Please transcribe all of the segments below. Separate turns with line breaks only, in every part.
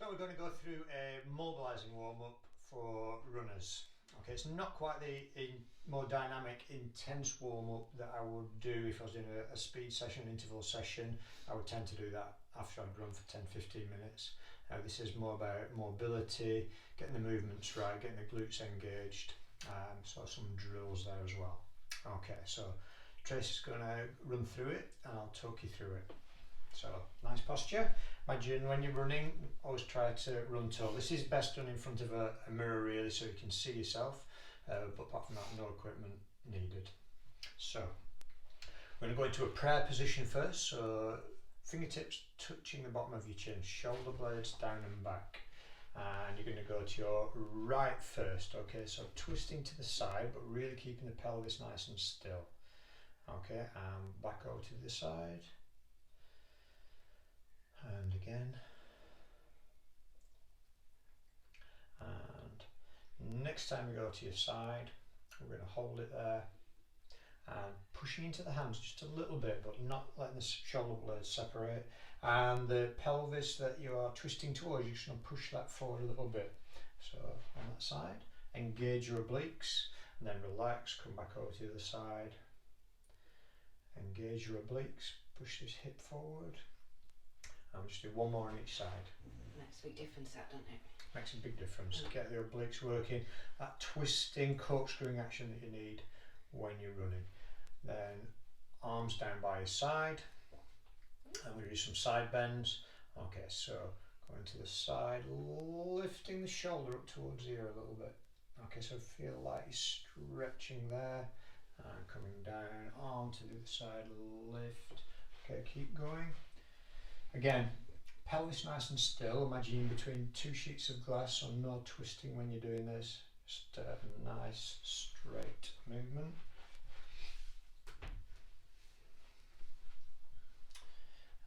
So we're going to go through a mobilising warm-up for runners. Okay, it's not quite the more dynamic, intense warm-up that I would do if I was doing a speed session, interval session. I would tend to do that after I'd run for 10-15 minutes. This is more about mobility, getting the movements right, getting the glutes engaged, so some drills there as well. Okay, so Tracy's going to run through it and I'll talk you through it. So, nice posture. Imagine when you're running, always try to run tall. This is best done in front of a mirror really, so you can see yourself, but apart from that, no equipment needed. So, we're going to go into a prayer position first, so fingertips touching the bottom of your chin, shoulder blades down and back. And you're going to go to your right first, okay, so twisting to the side, but really keeping the pelvis nice and still. Okay, and back over to the side. And again, and next time you go to your side, we're going to hold it there and pushing into the hands just a little bit, but not letting the shoulder blades separate, and the pelvis that you are twisting towards, you're just going to push that forward a little bit. So on that side, engage your obliques and then relax, come back over to the other side, engage your obliques, push this hip forward. I'll just do one more on each side.
Makes a big difference, that, doesn't it? Makes
a big difference. Get the obliques working, that twisting, corkscrewing action that you need when you're running. Then arms down by your side, and we do some side bends. Okay, so going to the side, lifting the shoulder up towards the ear a little bit. Okay, so feel like you're stretching there, and coming down, arm to the other side, lift. Okay, keep going. Again, pelvis nice and still, imagine between two sheets of glass, so no twisting when you're doing this, just a nice straight movement.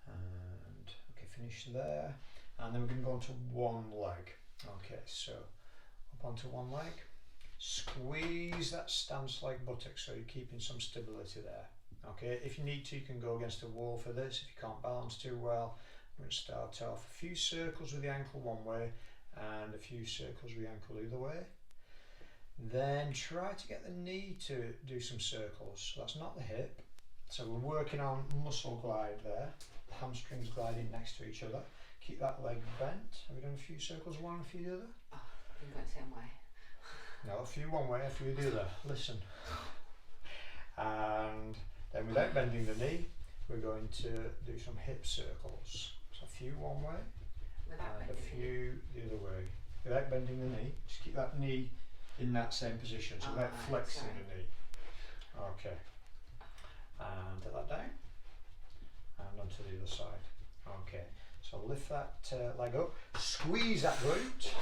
And okay, finish there, and then we're going to go on to one leg. Okay, so up onto one leg, squeeze that stance like buttock so you're keeping some stability there. Okay, if you need to, you can go against a wall for this. If you can't balance too well, I'm going to start off a few circles with the ankle one way and a few circles with the ankle the other way. Then try to get the knee to do some circles. So that's not the hip. So we're working on muscle glide there. The hamstrings gliding next to each other. Keep that leg bent. Have we done a few circles one, a few the other?
Oh, I'm going the same way.
No, a few one way, a few the other. Listen. And then without bending the knee, we're going to do some hip circles. So a few one way and a few the other way. Without bending the knee, just keep that knee in that same position, so without flexing the knee. Okay. And put that down and onto the other side. Okay, so lift that leg up, squeeze that glute.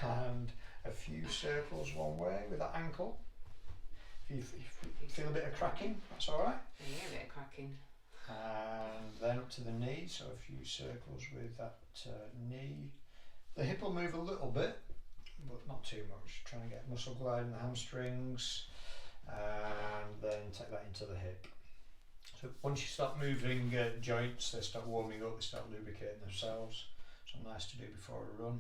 And a few circles one way with that ankle. If you feel a bit of cracking, that's alright.
Yeah, a bit of cracking.
And then up to the knee, so a few circles with that knee. The hip will move a little bit, but not too much. Trying to get muscle glide in the hamstrings, and then take that into the hip. So once you start moving joints, they start warming up, they start lubricating themselves. So nice to do before a run.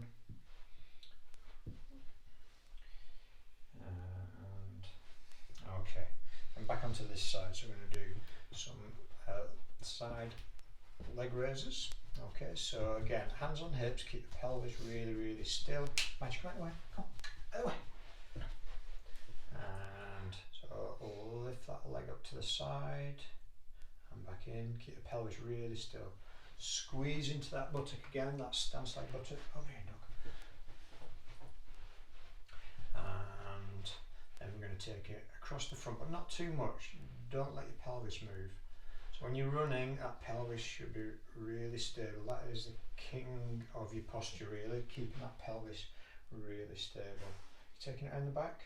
And okay, and back onto this side, so we're going to do some side leg raises. Okay, so again, hands on hips, keep the pelvis really, really still. Magic, come out the way, come on, out the way. And so lift that leg up to the side and back in, keep the pelvis really still. Squeeze into that buttock again, that stance like buttock. Over here, dog. And then we're going to take it across the front, but not too much. Don't let your pelvis move. So when you're running, that pelvis should be really stable. That is the king of your posture really, keeping that pelvis really stable. You're taking it in the back?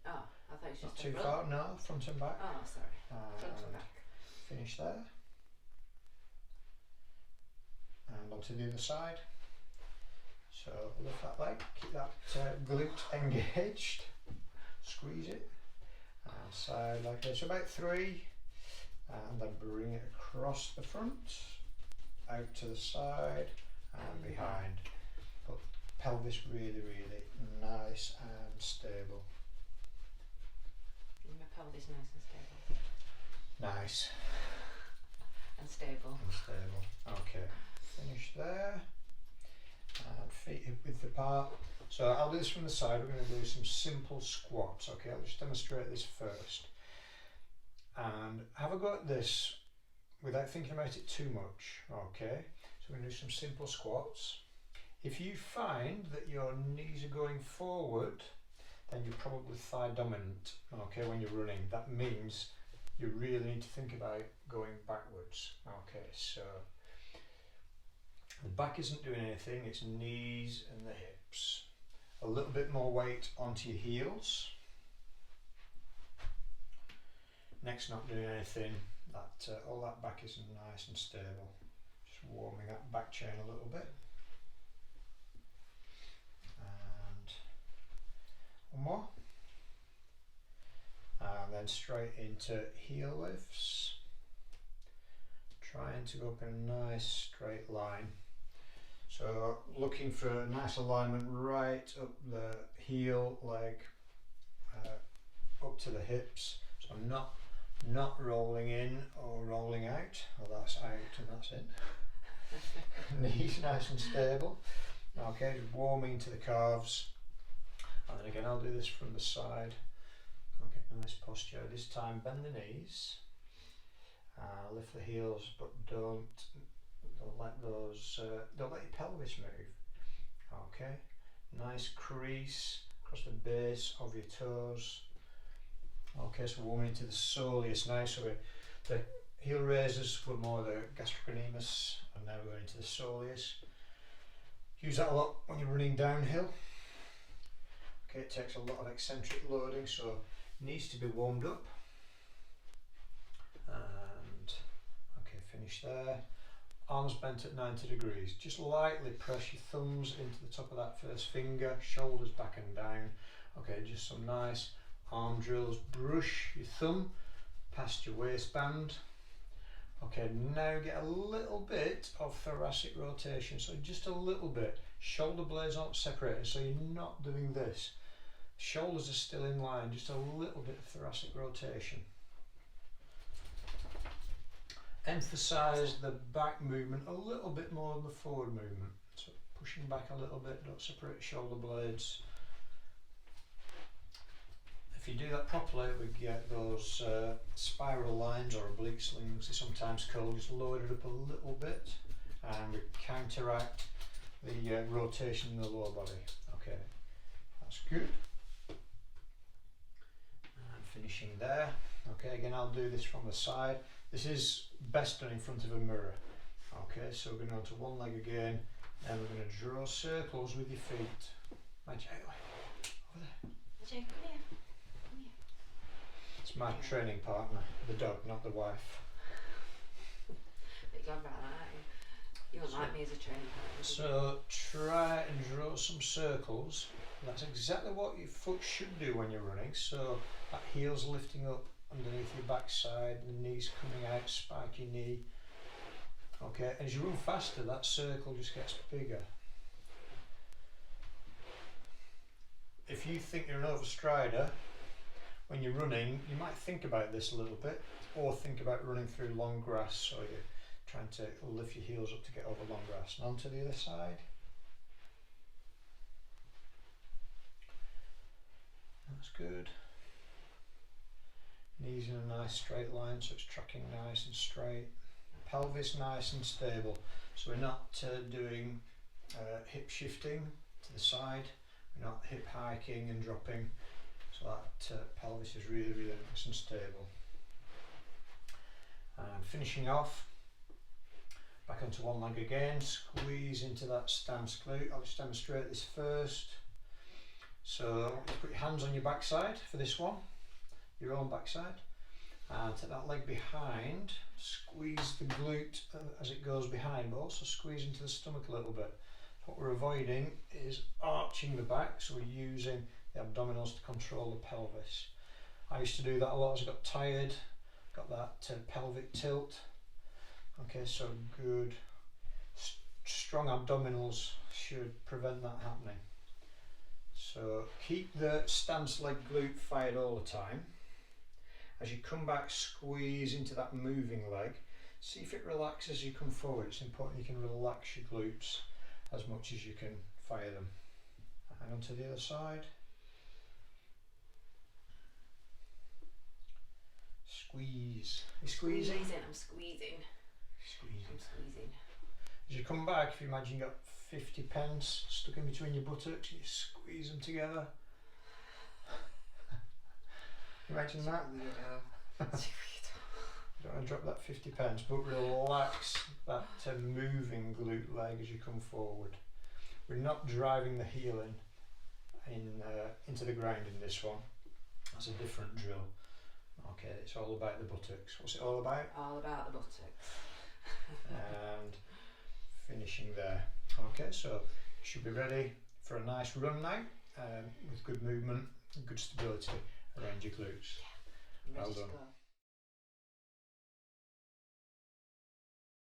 Oh, I thought it was just
not too far, no, front and back.
Oh, sorry. Front and back.
Finish there. And onto the other side. So lift that leg, keep that glute engaged, squeeze it, and side like this, about 3, and then bring it across the front, out to the side and behind. But pelvis really, really nice and stable.
My pelvis nice and stable.
Nice.
And stable.
And stable. Okay, finish there. And feet hip width apart. So I'll do this from the side. We're going to do some simple squats. Okay, I'll just demonstrate this first. And have a go at this without thinking about it too much. Okay, so we're going to do some simple squats. If you find that your knees are going forward, then you're probably thigh dominant. Okay, when you're running, that means you really need to think about going backwards. Okay, so the back isn't doing anything, it's knees and the hips. A little bit more weight onto your heels. Neck's not doing anything, all that back is nice and stable. Just warming that back chain a little bit. And one more. And then straight into heel lifts. Trying to go up in a nice straight line. So looking for a nice alignment right up the heel, leg, up to the hips. So I'm not rolling in or rolling out. Well, that's out and that's in. Knees nice and stable. Okay, just warming to the calves. And then again, I'll do this from the side. Okay, nice posture. This time bend the knees. Lift the heels, but don't let your pelvis move. Okay, nice crease across the base of your toes. Okay, so warming into the soleus now. So the heel raises were more the gastrocnemius, and now we're going into the soleus. Use that a lot when you're running downhill. Okay, it takes a lot of eccentric loading, so it needs to be warmed up. And okay, finish there. Arms bent at 90 degrees. Just lightly press your thumbs into the top of that first finger, shoulders back and down. Okay, just some nice arm drills. Brush your thumb past your waistband. Okay, now get a little bit of thoracic rotation, so just a little bit. Shoulder blades aren't separated, so you're not doing this. Shoulders are still in line, just a little bit of thoracic rotation. Emphasize the back movement a little bit more than the forward movement. So pushing back a little bit, don't separate shoulder blades. If you do that properly, we get those spiral lines or oblique slings, they're sometimes called. Just load it up a little bit and we counteract the rotation in the lower body. Okay, that's good. And finishing there. Okay, again, I'll do this from the side. This is best done in front of a mirror. Okay, so we're going on to one leg again, and we're going to draw circles with your feet. My Jay, over there.
Jay, come here. Come here.
It's my training partner, the dog, not the wife.
But you're right, aren't you? You wouldn't like me as a training partner.
So try and draw some circles. That's exactly what your foot should do when you're running. So that heel's lifting up underneath your backside, the knees coming out, spike your knee. Okay, as you run faster, that circle just gets bigger. If you think you're an overstrider, when you're running, you might think about this a little bit, or think about running through long grass, so you're trying to lift your heels up to get over long grass. And on to the other side. That's good. Knees in a nice straight line, so it's tracking nice and straight. Pelvis nice and stable, so we're not doing hip shifting to the side, we're not hip hiking and dropping, so that pelvis is really, really nice and stable. And finishing off, back onto one leg again, squeeze into that stance glute. I'll just demonstrate this first. So I want you to put your hands on your backside for this one, your own backside, and take that leg behind, squeeze the glute as it goes behind, but also squeeze into the stomach a little bit. What we're avoiding is arching the back, so we're using the abdominals to control the pelvis. I used to do that a lot as I got tired, got that pelvic tilt. Okay, so good strong abdominals should prevent that happening. So keep the stance leg glute fired all the time. As you come back, squeeze into that moving leg. See if it relaxes as you come forward. It's important you can relax your glutes as much as you can fire them. And onto the other side. Squeeze. You're squeezing?
I'm squeezing.
Squeezing.
I'm squeezing.
As you come back, if you imagine you've got 50 pence stuck in between your buttocks, you squeeze them together. Imagine that. You don't want to drop that 50 pence, but relax that moving glute leg as you come forward. We're not driving the heel into the ground in this one. That's a different drill. Okay, it's all about the buttocks. What's it all about?
All about the buttocks.
And finishing there. Okay, so you should be ready for a nice run now, with good movement and good stability around your glutes.
Yeah, I'm ready
Well
to
done.
go.